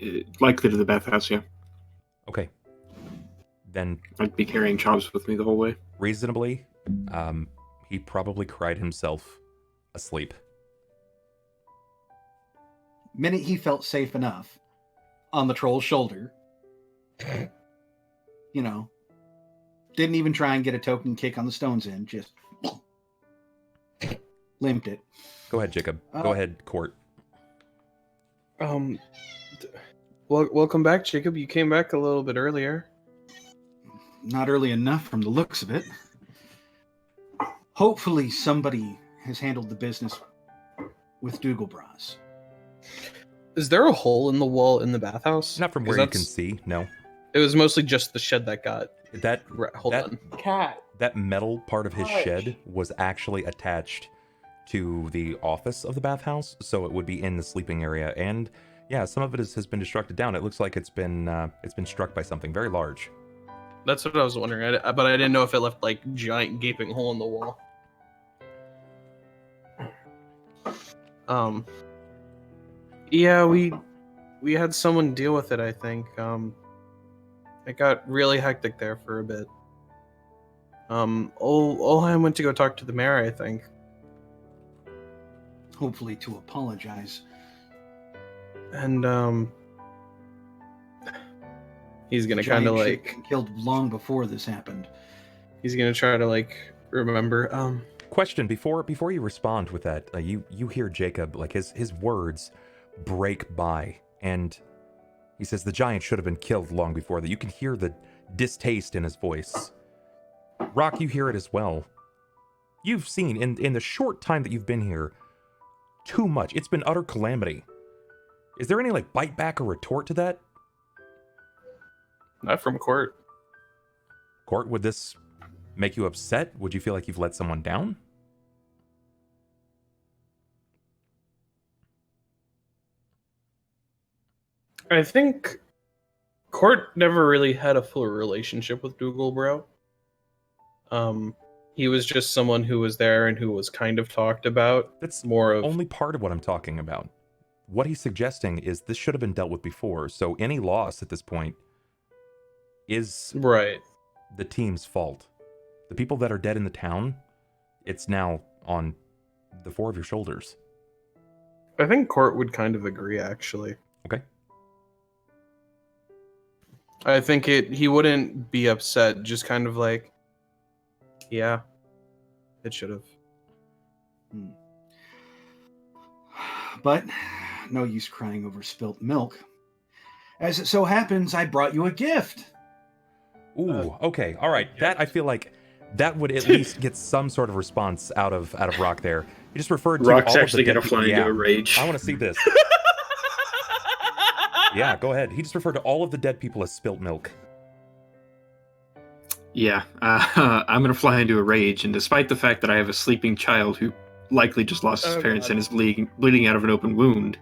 to the bathhouse, yeah. Okay. Then... I'd be carrying Chobs with me the whole way. Reasonably, he probably cried himself asleep. Minute he felt safe enough on the troll's shoulder, didn't even try and get a token kick on the stones in, just limped it. Go ahead, Jakob. Go ahead, Cort. Welcome back, Jakob. You came back a little bit earlier. Not early enough from the looks of it. Hopefully somebody has handled the business with Dougalbras. Is there a hole in the wall in the bathhouse? Not from where you can see, no. It was mostly just the shed that got... Hold on. Cat. That metal part of his shed was actually attached to the office of the bathhouse, so it would be in the sleeping area. And yeah, some of it has been destructed down. It looks like it's been struck by something very large. That's what I was wondering, but I didn't know if it left like giant gaping hole in the wall. Yeah, we had someone deal with it, I think. It got really hectic there for a bit. Ulhime went to go talk to the mayor, I think. Hopefully to apologize. And he's gonna The kind of giant should have like been killed long before this happened. he's gonna try to like remember. Question before you respond with that, you hear Jacob, like his words break by, and he says the giant should have been killed long before that. You can hear the distaste in his voice. Rahk, you hear it as well. You've seen in the short time that you've been here too much. It's been utter calamity. Is there any like bite back or retort to that? Not from Cort. Cort, would this make you upset? Would you feel like you've let someone down? I think Cort never really had a full relationship with Dougalbro. He was just someone who was there and who was kind of talked about. That's more of only part of what I'm talking about. What he's suggesting is this should have been dealt with before, so any loss at this point is right. the team's fault. The people that are dead in the town, it's now on the four of your shoulders. I think Cort would kind of agree, actually. Okay. I think he wouldn't be upset, just kind of like, yeah, it should have. But no use crying over spilt milk. As it so happens, I brought you a gift. Ooh, okay, all right. That I feel like that would at least get some sort of response out of Rahk there. You just referred to Rahk's all actually of the gonna fly into a rage. I want to see this. Yeah, go ahead. He just referred to all of the dead people as spilt milk. Yeah, I'm gonna fly into a rage, and despite the fact that I have a sleeping child who likely just lost his parents and is bleeding out of an open wound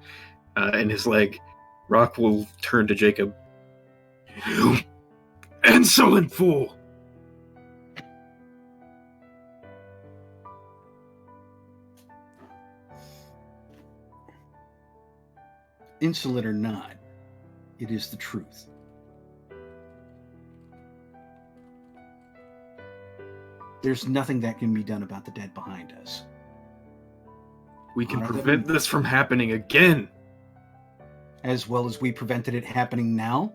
in his leg, Rahk will turn to Jacob. You insolent fool! Insolent or not, it is the truth. There's nothing that can be done about the dead behind us. We can prevent this from happening again! As well as we prevented it happening now?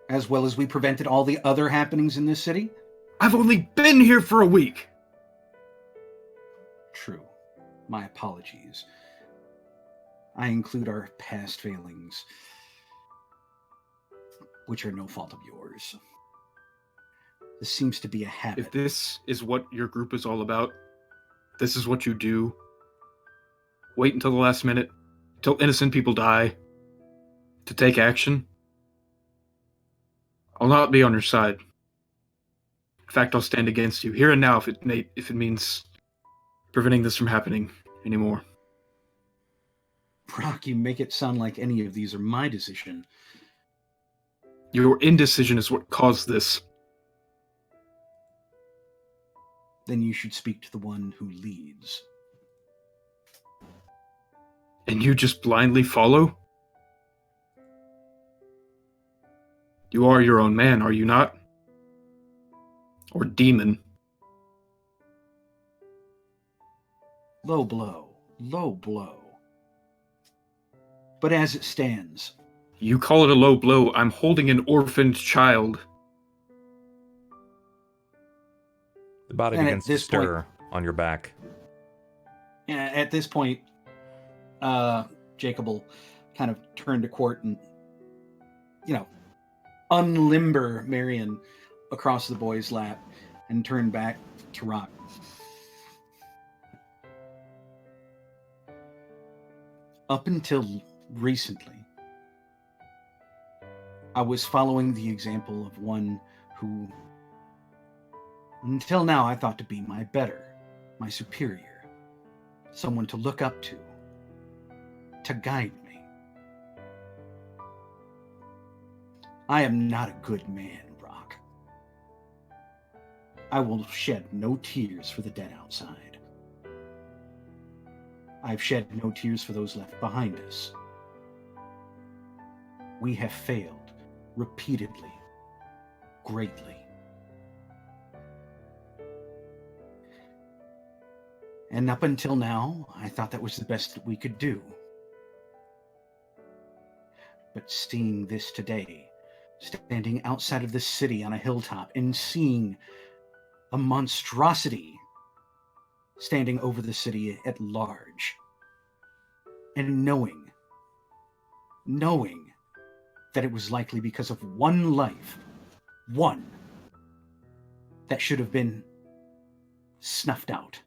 As well as we prevented all the other happenings in this city? I've only been here for a week! True. My apologies. I include our past failings, which are no fault of yours. This seems to be a habit. If this is what your group is all about, this is what you do. Wait until the last minute, till innocent people die, to take action. I'll not be on your side. In fact, I'll stand against you here and now if it means preventing this from happening anymore. Rahk, you make it sound like any of these are my decision. Your indecision is what caused this. Then you should speak to the one who leads. And you just blindly follow? You are your own man, are you not? Or demon? Low blow. Low blow. But as it stands... You call it a low blow. I'm holding an orphaned child. The body And begins to stir on your back. At this point, Jacob will kind of turn to Cort and, unlimber Marion across the boy's lap and turn back to Rahk. Up until recently, I was following the example of one who, until now, I thought to be my better, my superior, someone to look up to guide me. I am not a good man, Rahk. I will shed no tears for the dead outside. I've shed no tears for those left behind us. We have failed repeatedly, greatly. And up until now, I thought that was the best that we could do. But seeing this today, standing outside of the city on a hilltop and seeing a monstrosity standing over the city at large, and knowing that it was likely because of one life, one, that should have been snuffed out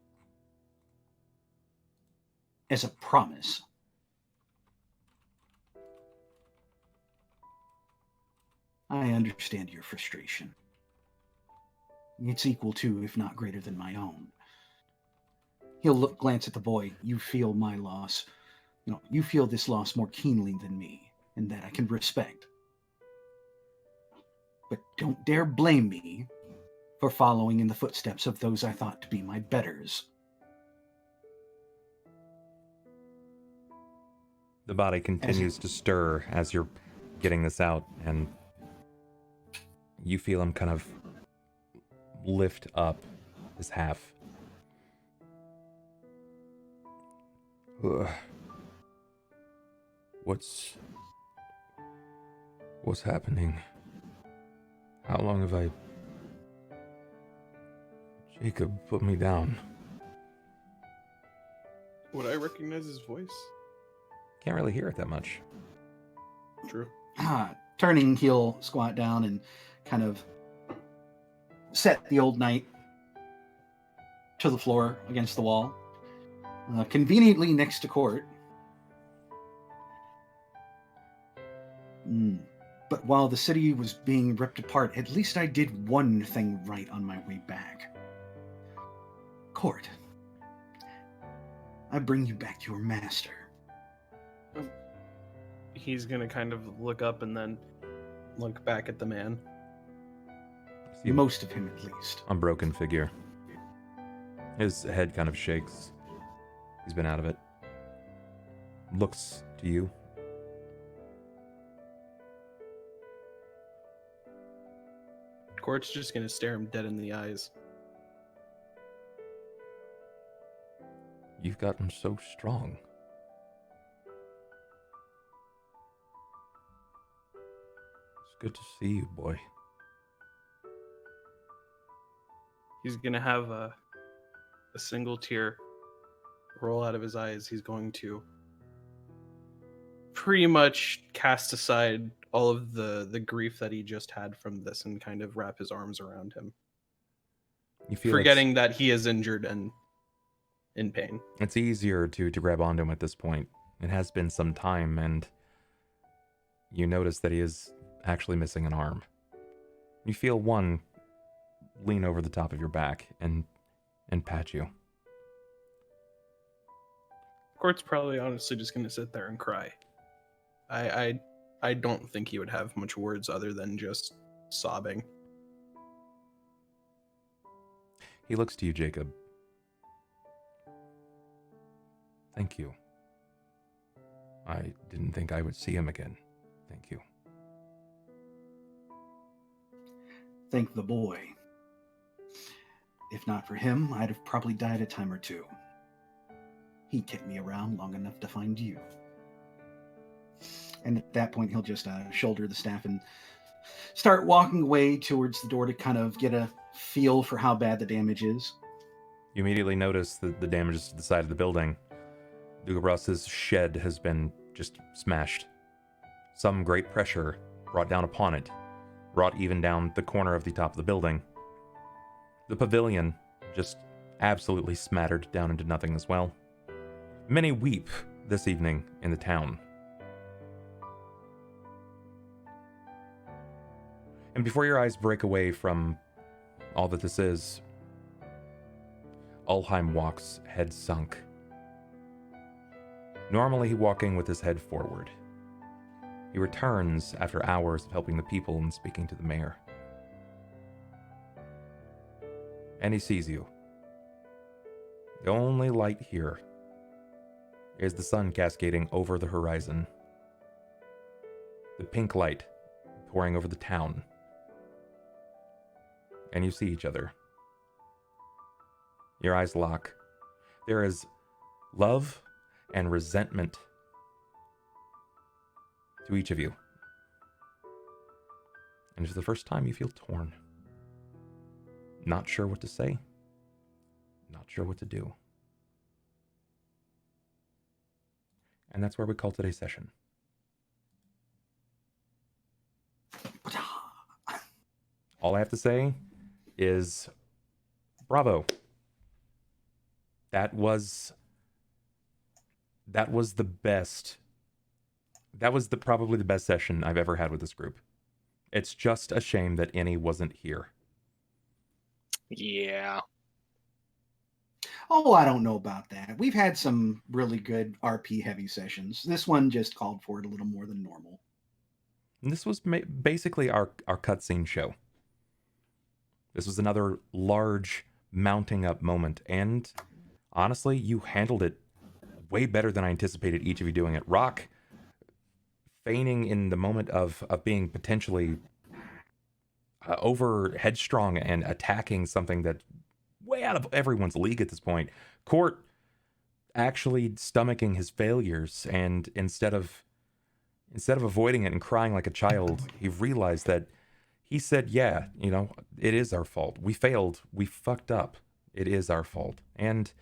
as a promise. I understand your frustration. It's equal to, if not greater than my own. He'll glance at the boy. You feel my loss. You feel this loss more keenly than me, and that I can respect. But don't dare blame me for following in the footsteps of those I thought to be my betters. The body continues to stir as you're getting this out, and you feel him kind of lift up his half. What's happening? How long have I... Jacob put me down. Would I recognize his voice? Can't really hear it that much. True. Turning, he'll squat down and kind of set the old knight to the floor against the wall, conveniently next to Cort. But while the city was being ripped apart, at least I did one thing right on my way back. Cort, I bring you back your master. He's gonna kind of look up and then look back at the man. Most of him, at least. Unbroken figure. His head kind of shakes. He's been out of it. Looks to you. Cort's just gonna stare him dead in the eyes. You've gotten so strong. It's good to see you, boy. He's gonna have a single tear roll out of his eyes. He's going to pretty much cast aside all of the grief that he just had from this and kind of wrap his arms around him. You feel forgetting that he is injured and in pain. It's easier to grab onto him at this point. It has been some time, and you notice that he is actually missing an arm. You feel one lean over the top of your back and pat you. Cort's probably honestly just going to sit there and cry. I don't think he would have much words other than just sobbing. He looks to you, Jacob. Thank you. I didn't think I would see him again. Thank you. Thank the boy. If not for him, I'd have probably died a time or two. He kept me around long enough to find you. And at that point, he'll just shoulder the staff and start walking away towards the door to kind of get a feel for how bad the damage is. You immediately notice that the damage is to the side of the building. Dugabras's shed has been just smashed. Some great pressure brought down upon it, brought even down the corner of the top of the building. The pavilion just absolutely smattered down into nothing as well. Many weep this evening in the town. And before your eyes break away from all that this is, Ulhime walks head sunk. Normally walking with his head forward. He returns after hours of helping the people and speaking to the mayor. And he sees you. The only light here is the sun cascading over the horizon. The pink light pouring over the town. And you see each other. Your eyes lock. There is love and resentment to each of you. And for the first time, you feel torn. Not sure what to say. Not sure what to do. And that's where we call today's session. All I have to say is bravo. That was the best. That was probably the best session I've ever had with this group. It's just a shame that Innie wasn't here. Yeah. Oh, I don't know about that. We've had some really good RP heavy sessions. This one just called for it a little more than normal. And this was basically our cutscene show. This was another large mounting up moment, and honestly, you handled it way better than I anticipated each of you doing it. Rahk, feigning in the moment of being potentially over headstrong and attacking something that way out of everyone's league at this point. Cort actually stomaching his failures, and instead of avoiding it and crying like a child, he realized that he said, yeah, you know, it is our fault. We failed. We fucked up. It is our fault. And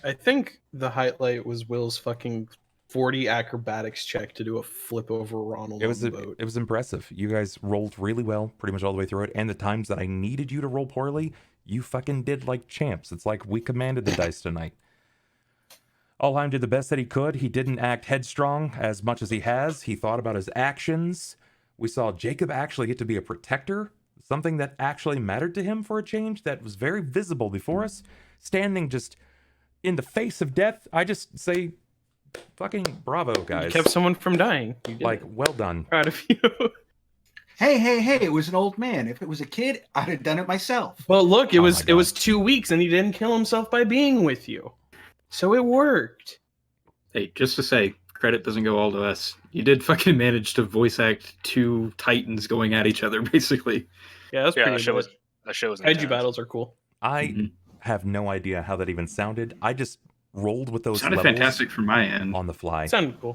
I think the highlight was Will's fucking 40 acrobatics check to do a flip over Ronald on the boat. It was impressive. You guys rolled really well pretty much all the way through it. And the times that I needed you to roll poorly, you fucking did like champs. It's like we commanded the dice tonight. Ulhime did the best that he could. He didn't act headstrong as much as he has. He thought about his actions. We saw Jakob actually get to be a protector, something that actually mattered to him for a change, that was very visible before us, standing just in the face of death. I just say, fucking bravo, guys. You kept someone from dying. You did like, it. well done. Proud of you. Hey, it was an old man. If it was a kid, I'd have done it myself. Well, look, it Oh was my God. 2 weeks, and he didn't kill himself by being with you, so it worked. Hey, just to say, credit doesn't go all to us. You did fucking manage to voice act two titans going at each other, basically. Yeah, that's Yeah, pretty good. that show was Kaiju intense. battles are cool. I have no idea how that even sounded. I just rolled with those Sounded levels fantastic from my end. on the fly. It sounded cool.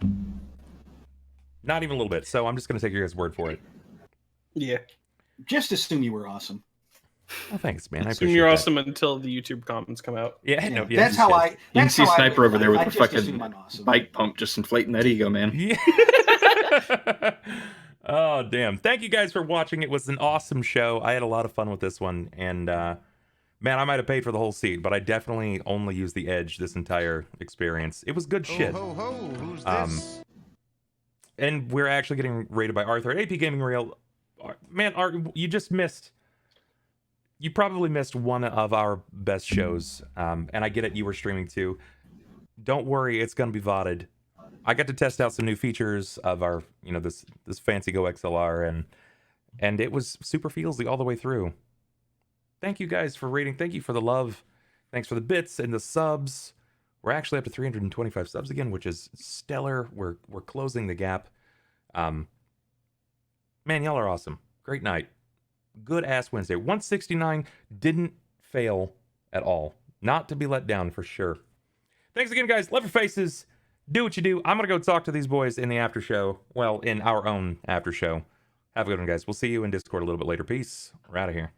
Not even a little bit. So I'm just going to take your guys' word for it. Yeah. Just assume you were awesome. Oh, thanks, man. I Assume appreciate you're that. awesome until the YouTube comments come out. Yeah, no, yeah, That's how yeah. I. You can That's see how I Sniper live over there life. with I the just assume fucking I'm awesome. bike pump, just inflating that ego, man. Yeah. Oh, damn. Thank you guys for watching. It was an awesome show. I had a lot of fun with this one. And, man, I might have paid for the whole seat, but I definitely only used the edge this entire experience. It was good shit. Ho, ho, ho. Who's this? And we're actually getting rated by Arthur at AP Gaming Rail. Man, Art, you just missed. You probably missed one of our best shows. And I get it, you were streaming too. Don't worry, it's going to be VODed. I got to test out some new features of our, you know, this fancy Go XLR, and it was super feelsy all the way through. Thank you guys for rating. Thank you for the love. Thanks for the bits and the subs. We're actually up to 325 subs again, which is stellar. We're closing the gap. Man, y'all are awesome. Great night. Good ass Wednesday. 169 didn't fail at all. Not to be let down for sure. Thanks again, guys. Love your faces. Do what you do. I'm going to go talk to these boys in the after show. Well, in our own after show. Have a good one, guys. We'll see you in Discord a little bit later. Peace. We're out of here.